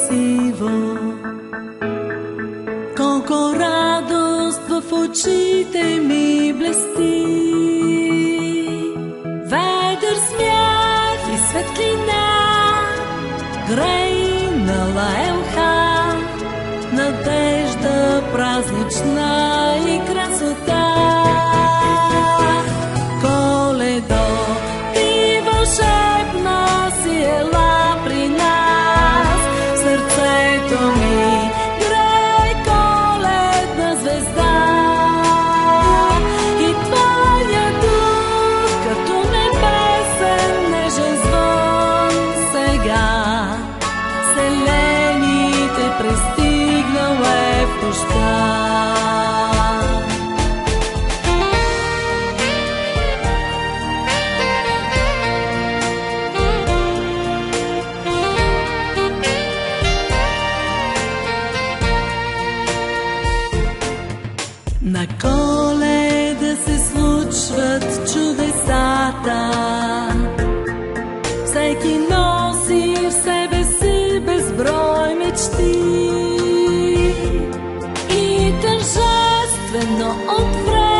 красиво. Колко радост в очите ми блести. Ведър смях и светлина, грейнала елха, надежда празнична и красота. Коледо, ти вълшебна си ела при нас, в сърцето ми грее коледна звезда. И твоя дух като небесен нежен звън сега вселените пристигнал е в нощта. На Коледа се случват чудесата. Всеки носи в себе си безброй мечти и тържествено от време